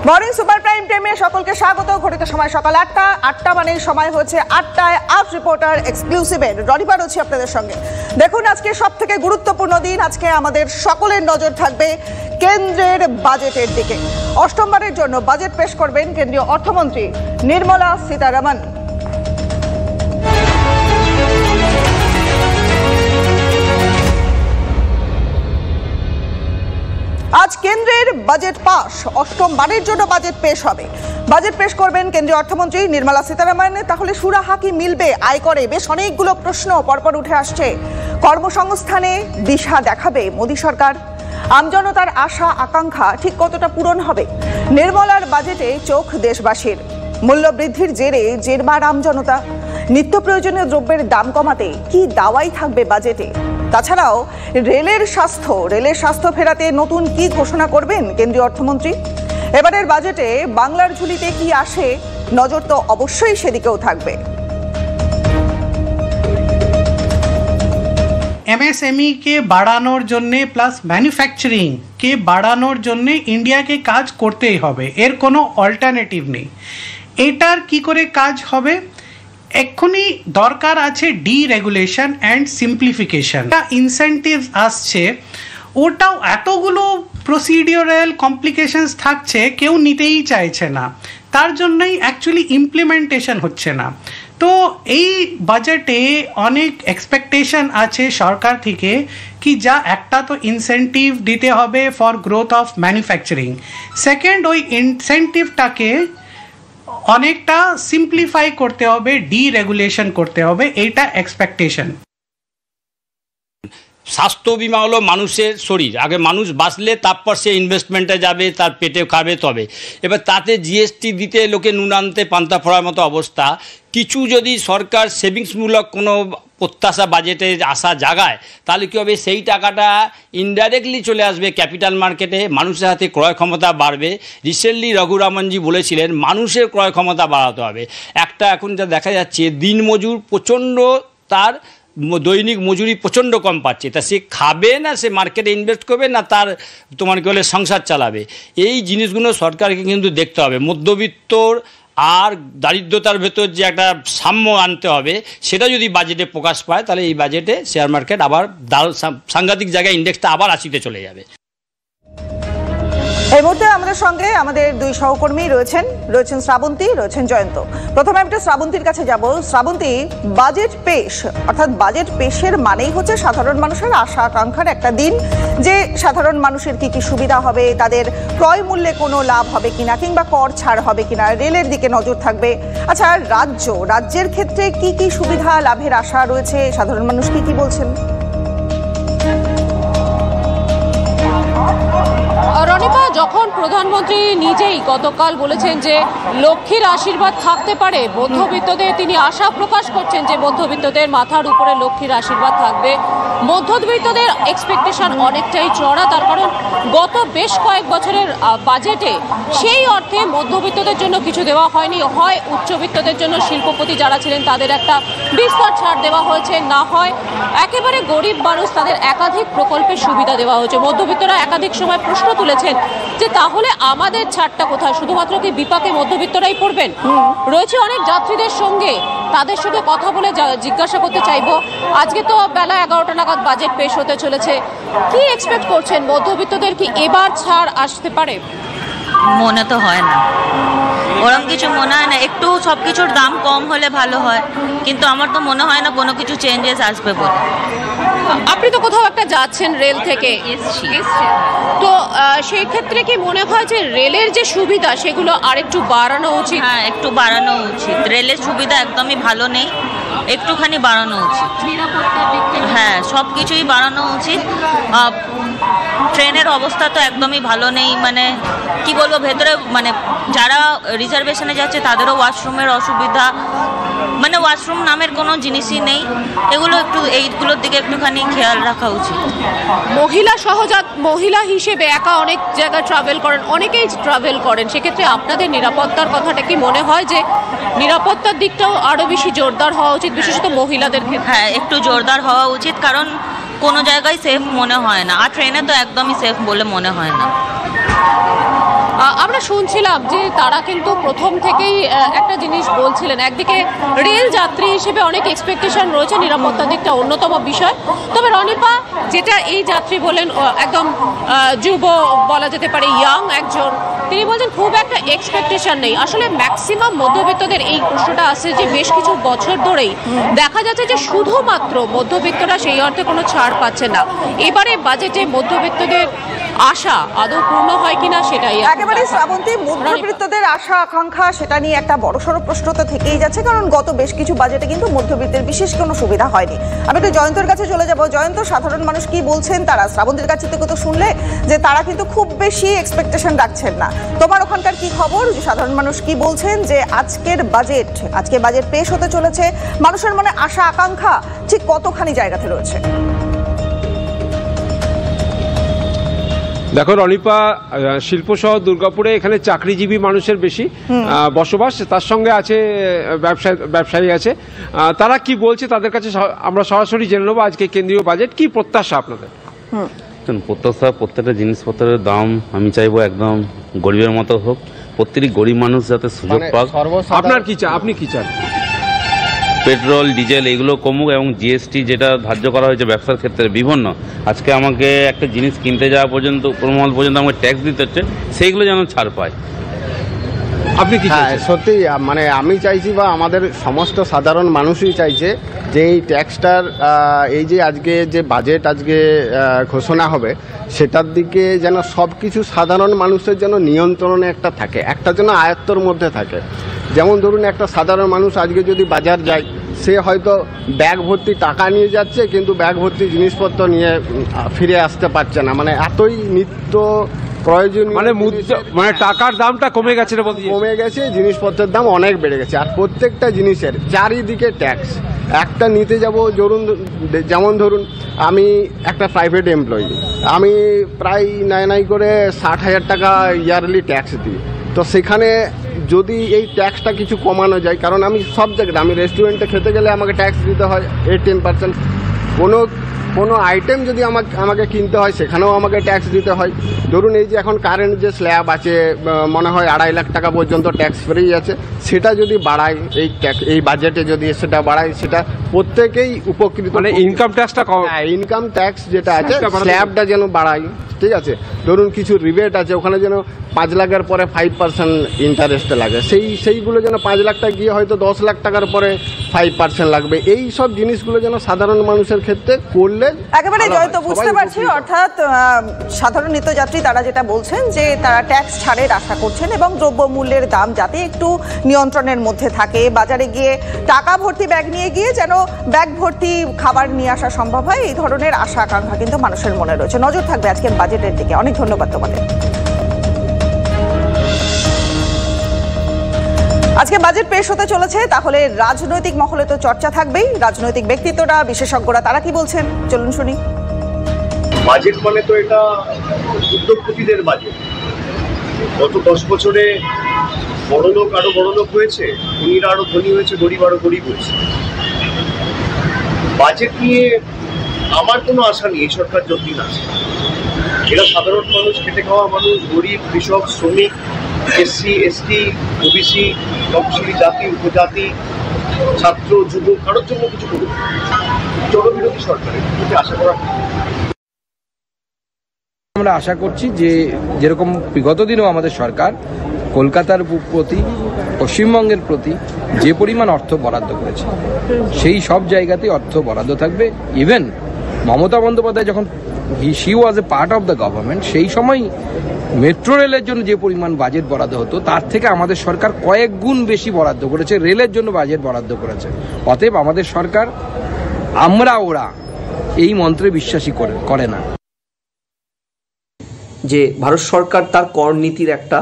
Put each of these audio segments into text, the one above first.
Morning super prime টাইমে সকলকে স্বাগত। ঘটিত সময় সকাল 8টা মানে সময় হচ্ছে 8টায় আপ রিপোর্টার এক্সক্লুসিভের রবিবার হচ্ছে আপনাদের সঙ্গে। দেখুন আজকে সব থেকে গুরুত্বপূর্ণ দিন। আজকে আমাদের সকলের নজর থাকবে কেন্দ্রের বাজেটের দিকে। অষ্টমবারের জন্য বাজেট পেশ করবেন কেন্দ্রীয় অর্থমন্ত্রী নির্মলা সীতারামন। আজ কেন্দ্রের বাজেট পাস, অষ্টমবারের জন্য বাজেট পেশ হবে। বাজেট পেশ করবেন কেন্দ্রীয় অর্থমন্ত্রী নির্মলা সীতারামন। তাহলে সুরাহা কি মিলবে আয়করে? বেশ অনেকগুলো প্রশ্ন পরপর উঠে আসছে। কর্মসংস্থানে দিশা দেখাবে মোদী সরকার? আমজনতার আশা আকাঙ্ক্ষা ঠিক কতটা পূরণ হবে? নির্মলার বাজেটে চোখ দেশবাসীর। মূল্যবৃদ্ধির জেরে জেরবার আমজনতা। নিত্য প্রয়োজনীয় দ্রব্যের দাম কমাতে কি দাওয়াই থাকবে বাজেটে? তাছাড়াও রেলের স্বাস্থ্য ফেরাতে নতুন কি ঘোষণা করবেন কেন্দ্রীয় অর্থমন্ত্রী? এবারের বাজেটে বাংলার ঝুলিতে কি আসে, নজর তো অবশ্যই সেদিকেও থাকবে। एमएसएमई के বাড়ানোর জন্য প্লাস ম্যানুফ্যাকচারিং কে বাড়ানোর জন্য ইন্ডিয়াকে কাজ করতেই হবে, এর কোনো অল্টারনেটিভ নেই। এটার কি করে কাজ হবে? এক্ষুনি দরকার আছে ডিরেগুলেশন অ্যান্ড সিম্পলিফিকেশন। ইনসেন্টিভ আসছে, ওটাও এতগুলো প্রসিডিওরাল কমপ্লিকেশনস থাকছে, কেউ নিতেই চাইছে না। তার জন্যই অ্যাকচুয়ালি ইমপ্লিমেন্টেশন হচ্ছে না। তো এই বাজেটে অনেক এক্সপেকটেশন আছে সরকার থেকে কি যা একটা তো ইনসেন্টিভ দিতে হবে for growth of manufacturing. Second, ওই ইনসেন্টিভটাকে অনেকটা সিম্পলিফাই করতে হবে, ডিরেগুলেশন করতে হবে, এইটা এক্সপেকটেশন। স্বাস্থ্য বিমা হলো মানুষের শরীর, আগে মানুষ বাঁচলে তারপর সে ইনভেস্টমেন্টে যাবে, তার পেটে খাবে তবে। এবার তাতে জিএসটি দিতে লোকে নুন আনতে পান্তা ফোড়ার মতো অবস্থা। কিছু যদি সরকার সেভিংসমূলক কোনো প্রত্যাশা বাজেটে আসা জাগায়, তাহলে কী হবে? সেই টাকাটা ইনডাইরেক্টলি চলে আসবে ক্যাপিটাল মার্কেটে, মানুষের হাতে ক্রয় ক্ষমতা বাড়বে। রিসেন্টলি রঘুরামনজি বলেছিলেন মানুষের ক্রয় ক্ষমতা বাড়াতে হবে। একটা এখন যা দেখা যাচ্ছে দিনমজুর প্রচণ্ড, তার দৈনিক মজুরি প্রচণ্ড কম পাচ্ছে, তা সে খাবে না সে মার্কেটে ইনভেস্ট করবে না তার তোমার কি বলে সংসার চালাবে? এই জিনিসগুলো সরকারকে কিন্তু দেখতে হবে। মধ্যবিত্তর আর দারিদ্রতার ভেতর যে একটা সাম্য আনতে হবে, সেটা যদি বাজেটে প্রকাশ পায় তাহলে এই বাজেটে শেয়ার মার্কেট আবার সাংঘাতিক জায়গায় ইন্ডেক্সটা আবার 80-তে চলে যাবে। এই মুহূর্তে আমাদের সঙ্গে আমাদের দুই সহকর্মী রয়েছেন শ্রাবন্তী, রয়েছেন জয়ন্ত। প্রথমে একটা শ্রাবন্তীর কাছে যাব। শ্রাবন্তী, বাজেট পেশ অর্থাৎ বাজেট পেশের মানেই হচ্ছে সাধারণ মানুষের আশা আকাঙ্ক্ষার একটা দিন, যে সাধারণ মানুষের কি কি সুবিধা হবে, তাদের ক্রয় মূল্যে কোনো লাভ হবে কিনা, কিংবা কর ছাড় হবে কিনা, রেলের দিকে নজর থাকবে। আচ্ছা, রাজ্যের ক্ষেত্রে কি কি সুবিধা লাভের আশা রয়েছে, সাধারণ মানুষ কি বলছেন? রনিপা, যখন প্রধানমন্ত্রী নিজেই গতকাল বলেছেন যে লক্ষ্মীর আশীর্বাদ থাকতে পারে মধ্যবিত্তদের, তিনি আশা প্রকাশ করছেন যে মধ্যবিত্তদের মাথার উপরে লক্ষ্মীর আশীর্বাদ থাকবে। মধ্যবিত্তদের এক্সপেকটেশন অনেকটাই চড়া, তার কারণ গত বেশ কয়েক বছরের বাজেটে সেই অর্থে মধ্যবিত্তদের জন্য কিছু দেওয়া হয়নি। হয় উচ্চবিত্তদের জন্য শিল্পপতি যারা ছিলেন তাদের একটা বিস্তর ছাড় দেওয়া হয়েছে, না হয় একেবারে গরিব মানুষ তাদের একাধিক প্রকল্পের সুবিধা দেওয়া হয়েছে। মধ্যবিত্তরা একাধিক সময় প্রশ্ন তুলেছেন যে তাহলে আমাদের ছাড়টা কোথায়? শুধুমাত্র কি বিপাকে মধ্যবিত্তরাই পড়বেন? রয়েছে অনেক যাত্রীদের সঙ্গে, তাদের সঙ্গে কথা বলে জিজ্ঞাসা করতে চাইবো। আজকে তো বেলা 11টা নাগাদ বাজেট পেশ হতে চলেছে, কি এক্সপেক্ট করছেন? মধ্যবিত্তদের কি এবার ছাড় আসতে পারে? মনে তো হয় না, ওরকম কিছু মনে হয় না। একটু সব কিছুর দাম কম হলে ভালো হয়, কিন্তু আমার তো মনে হয় না কোনো কিছু চেঞ্জেস আসবে বলে। আপনি তো কোথাও একটা যাচ্ছেন, রেল থেকে তো সেই ক্ষেত্রে কি মনে হয় যে রেলের যে সুবিধা সেগুলো আরেকটু বাড়ানো উচিত? হ্যাঁ, একটু বাড়ানো উচিত। রেলের সুবিধা একদমই ভালো নেই, একটুখানি বাড়ানো উচিত। হ্যাঁ, সব কিছুই বাড়ানো উচিত। ট্রেনের অবস্থা তো একদমই ভালো নেই, মানে কি বলবো, ভেতরে মানে যারা রিজার্ভেশনে যাচ্ছে তাদেরও ওয়াশরুমের অসুবিধা, মানে ওয়াশরুম নামের কোনো জিনিসই নেই। এইগুলোর দিকে একটুখানি খেয়াল রাখা উচিত। মহিলা হিসেবে একা অনেক জায়গায় ট্রাভেল করেন, অনেকেই ট্রাভেল করেন, সেক্ষেত্রে আপনাদের নিরাপত্তার কথাটা কি মনে হয় যে নিরাপত্তার দিকটাও আরও বেশি জোরদার হওয়া উচিত, বিশেষত মহিলাদের ক্ষেত্রে? হ্যাঁ, একটু জোরদার হওয়া উচিত, কারণ কোনো জায়গায় সেফ মনে হয় না, আর ট্রেনে তো একদমই সেফ বলে মনে হয় না। আমরা শুনছিলাম যে তারা কিন্তু প্রথম থেকেই একটা জিনিস বলছিলেন, একদিকে রেল যাত্রী হিসেবে অনেক এক্সপেকটেশন রয়েছে, নিরাপত্তার দিকটা অন্যতম বিষয়। তবে রনিপা, যেটা এই যাত্রী বলেন একদম যুব বলা যেতে পারে, ইয়াং একজন, তিনি বলছেন খুব একটা এক্সপেকটেশন নেই। আসলে ম্যাক্সিমাম মধ্যবিত্তদের এই প্রশ্নটা আছে যে বেশ কিছু বছর ধরেই দেখা যাচ্ছে যে শুধুমাত্র মধ্যবিত্তরা সেই অর্থে কোনো ছাড় পাচ্ছে না। এবারে বাজেটে মধ্যবিত্তদের আশা আদৌ পূর্ণ হয় কিনা সেটাই একেবারে শ্রাবন্তী, মধ্যবিত্তদের আশা আকাঙ্ক্ষা সেটা নিয়ে একটা বড়সড় প্রশ্ন তো থেকেই যাচ্ছে, কারণ গত বেশ কিছু বাজেটে কিন্তু মধ্যবিত্তের বিশেষ কোনো সুবিধা হয়নি। আমি একটু জয়ন্তর কাছে চলে যাব। জয়ন্ত, সাধারণ মানুষ কি বলছেন তারা? শ্রাবন্তীর কাছে থেকে তো শুনলে যে তারা কিন্তু খুব বেশি এক্সপেকটেশন রাখছেন না। তোমার ওখানকার কি খবর, যে সাধারণ মানুষ কি বলছেন যে আজকে বাজেট পেশ হতে চলেছে, মানুষের মনে আশা আকাঙ্ক্ষা ঠিক কতখানি জায়গাতে রয়েছে? দেখো রনিপা, শিল্প শহর দুর্গাপুরে এখানে চাকরিজীবী মানুষের বেশি বসবাস, তার সঙ্গে আছে ব্যবসায়ী আছে। তারা কি বলছে তাদের কাছে আমরা সরাসরি জেনে নেবো। আজকে কেন্দ্রীয় বাজেট কি প্রত্যাশা আপনাদের? প্রত্যাশা, প্রত্যেকটা জিনিসপত্রের দাম আমি চাইবো একদম গরিবের মতো হোক, প্রত্যেকটি গরিব মানুষ যাতে সুযোগ পাক। আপনার কি চান? আপনি কি চান? পেট্রোল ডিজেল এগুলো কমুক এবং জিএসটি যেটা ধার্য করা হয়েছে ব্যবসার ক্ষেত্রে বিভিন্ন, আজকে আমাকে একটা জিনিস কিনতে যাওয়া পর্যন্ত প্রমল পর্যন্ত আমাকে ট্যাক্স দিতে হচ্ছে, সেইগুলো যেন ছাড় পায়। আপনি কি চাইছেন? সত্যি মানে আমি চাইছি, বা আমাদের সমস্ত সাধারণ মানুষই চাইছে যে এই ট্যাক্সটার এই যে আজকে যে বাজেট আজকে ঘোষণা হবে সেটার দিকে যেন সব কিছু সাধারণ মানুষের যেন নিয়ন্ত্রণে একটা থাকে, একটা যেন আয়ত্তর মধ্যে থাকে। যেমন ধরুন, একটা সাধারণ মানুষ আজকে যদি বাজার যায়, সে হয়তো ব্যাগ ভর্তি টাকা নিয়ে যাচ্ছে কিন্তু ব্যাগ ভর্তি জিনিসপত্র নিয়ে ফিরে আসতে পারছে না। মানে এতই নিত্য প্রয়োজনীয়, মানে টাকার দামটা কমে গেছে, জিনিসপত্রের দাম অনেক বেড়ে গেছে। আর প্রত্যেকটা জিনিসের চারিদিকে ট্যাক্স। একটা নিতে যাব, যেমন ধরুন আমি একটা প্রাইভেট এমপ্লয়ি, আমি প্রায় নাই করে 60,000 টাকা ইয়ারলি ট্যাক্স দিই। তো সেখানে যদি এই ট্যাক্সটা কিছু কমানো যায়, কারণ আমি সব জায়গায়, আমি রেস্টুরেন্টে খেতে গেলে আমাকে ট্যাক্স দিতে হয় 10%, কোনো আইটেম যদি আমাকে কিনতে হয় সেখানেও আমাকে ট্যাক্স দিতে হয়। ধরুন এই যে এখন কারেন্ট যে স্ল্যাব আছে, মনে হয় 2.5 লাখ টাকা পর্যন্ত ট্যাক্স ফ্রি আছে, সেটা যদি বাড়ায় এই বাজেটে যদি সেটা বাড়ায়, সেটা প্রত্যেকেই উপকৃত। মানে ইনকাম ট্যাক্সটা কম, ইনকাম ট্যাক্স যেটা আছে স্ল্যাবটা যেন বাড়ায়, ঠিক আছে। ধরুন কিছু রিবেট আছে, ওখানে যেন 5 লাখের পরে 5% ইন্টারেস্টে লাগে, সেইগুলো যেন 5 লাখটা গিয়ে হয়তো 10 লাখ টাকার পরে 5% লাগবে। এই সব জিনিসগুলো যেন সাধারণ মানুষের ক্ষেত্রে করলে একেবারে জয় তো বুঝতে পারছি। অর্থাৎ সাধারণ নিত্যযাত্রী তারা যেটা বলছেন যে তারা ট্যাক্স ছাড়ের আশা করছেন এবং দ্রব্যমূল্যের দাম যাতে একটু নিয়ন্ত্রণের মধ্যে থাকে, বাজারে গিয়ে টাকা ভর্তি ব্যাগ নিয়ে গিয়ে যেন ব্যাগ ভর্তি খাবার নিয়ে আসা সম্ভব হয়, এই ধরনের আশা আকাঙ্ক্ষা কিন্তু মানুষের মনে রয়েছে। নজর থাকবে আজকের বাজেটের দিকে। অনেক ধন্যবাদ তোমাদের। আজকে বাজেট পেশ হতে চলেছে, তাহলে রাজনৈতিক মহলে তো চর্চা থাকবেই। রাজনৈতিক ব্যক্তিত্বরা, বিশেষজ্ঞরা তারা কি বলছেন চলুন শুনি। বাজেট মানে তো এটা উদ্যোগপতিদের বাজেট। গত 10 বছরে বড়লোক আরো বড়লোক হয়েছে, ধনীরা আরো ধনী হয়েছে, গরিব আরো গরিব হয়েছে। বাজেট নিয়ে আমার কোনো আশা নেই এই সরকার যতদিন আছে। এরা সাধারণ মানুষ, খেটে খাওয়া মানুষ, গরিব, কৃষক, শ্রমিক, এসসি, এসটি, ওবিসি, তফসিলি জাতি, উপজাতি, ছাত্র, যুব, কারোর জন্য কিছু করুন। জনবিরোধী সরকারের কিছু আশা করা। আমরা আশা করছি যে যেরকম বিগত দিনেও আমাদের সরকার কলকাতার প্রতি, পশ্চিমবঙ্গের প্রতি যে পরিমাণ অর্থ বরাদ্দ করেছে, সেই সব জায়গাতেই অর্থ বরাদ্দ থাকবে। ইভেন মমতা বন্দ্যোপাধ্যায় যখন she was A part of the government, সেই সময় মেট্রো রেলের জন্য যে পরিমাণ বাজেট বরাদ্দ হতো তার থেকে আমাদের সরকার কয়েক গুণ বেশি বরাদ্দ করেছে, রেলের জন্য বাজেট বরাদ্দ করেছে। অতএব আমাদের সরকার ওরা এই মন্ত্রে বিশ্বাসী করে না যে ভারত সরকার তার কর নীতির একটা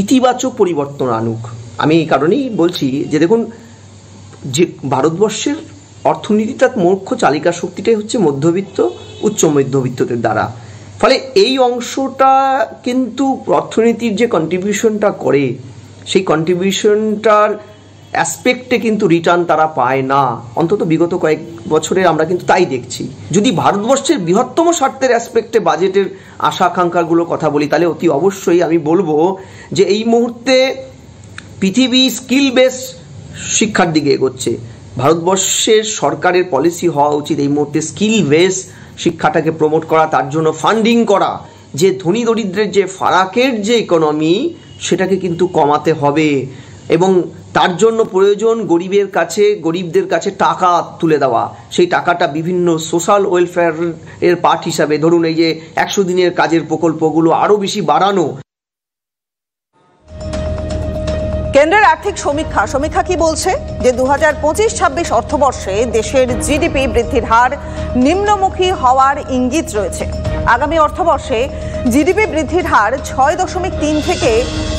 ইতিবাচক পরিবর্তন আনুক। আমি এই কারণেই বলছি যে দেখুন, যে ভারতবর্ষের অর্থনীতিটার মুখ্য চালিকা শক্তিটাই হচ্ছে মধ্যবিত্ত, উচ্চ মধ্যবিত্তদের দ্বারা। ফলে এই অংশটা কিন্তু অর্থনীতির যে কন্ট্রিবিউশনটা করে, সেই কন্ট্রিবিউশনটার অ্যাসপেক্টে কিন্তু রিটার্ন তারা পায় না, অন্তত বিগত কয়েক বছরে আমরা কিন্তু তাই দেখছি। যদি ভারতবর্ষের বৃহত্তম স্বার্থের অ্যাসপেক্টে বাজেটের আশা আকাঙ্ক্ষাগুলো কথা বলি, তাহলে অতি অবশ্যই আমি বলবো যে এই মুহূর্তে পৃথিবী স্কিল বেস শিক্ষার দিকে এগোচ্ছে। ভারতবর্ষের সরকারের পলিসি হওয়া উচিত এই মুহূর্তে স্কিল বেস শিক্ষাটাকে প্রমোট করা, তার জন্য ফান্ডিং করা, যে ধনী দরিদ্রের যে ফারাকের যে ইকোনমি সেটাকে কিন্তু কমাতে হবে এবং তার জন্য প্রয়োজন গরিবদের কাছে টাকা তুলে দেওয়া। সেই টাকাটা বিভিন্ন সোশ্যাল ওয়েলফেয়ারের পার্ট হিসাবে, ধরুন এই যে 100 দিনের কাজের প্রকল্পগুলো আরও বেশি বাড়ানো। কেন্দ্রের আর্থিক সমীক্ষা কি বলছে? যে 2025-26 অর্থবর্ষে দেশের জিডিপি বৃদ্ধির হার নিম্নমুখী হওয়ার ইঙ্গিত রয়েছে। আগামী অর্থবর্ষে জিডিপি বৃদ্ধির হার 6.3 থেকে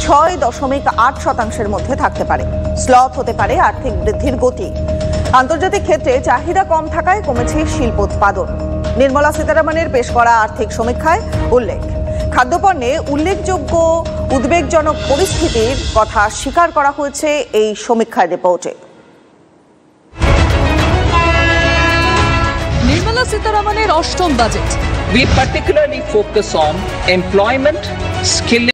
6.8% মধ্যে থাকতে পারে। স্লথ হতে পারে আর্থিক বৃদ্ধির গতি। আন্তর্জাতিক ক্ষেত্রে চাহিদা কম থাকায় কমেছে শিল্প উৎপাদন। নির্মলা সীতারামনের পেশ করা আর্থিক সমীক্ষায় উল্লেখ, খাদ্যপণ্যে উল্লেখযোগ্য উদ্বেগজনক পরিস্থিতির কথা স্বীকার করা হয়েছে এই সমীক্ষার রিপোর্টে। নির্মলা সীতারামনের অষ্টম budget. We particularly focus on employment, skill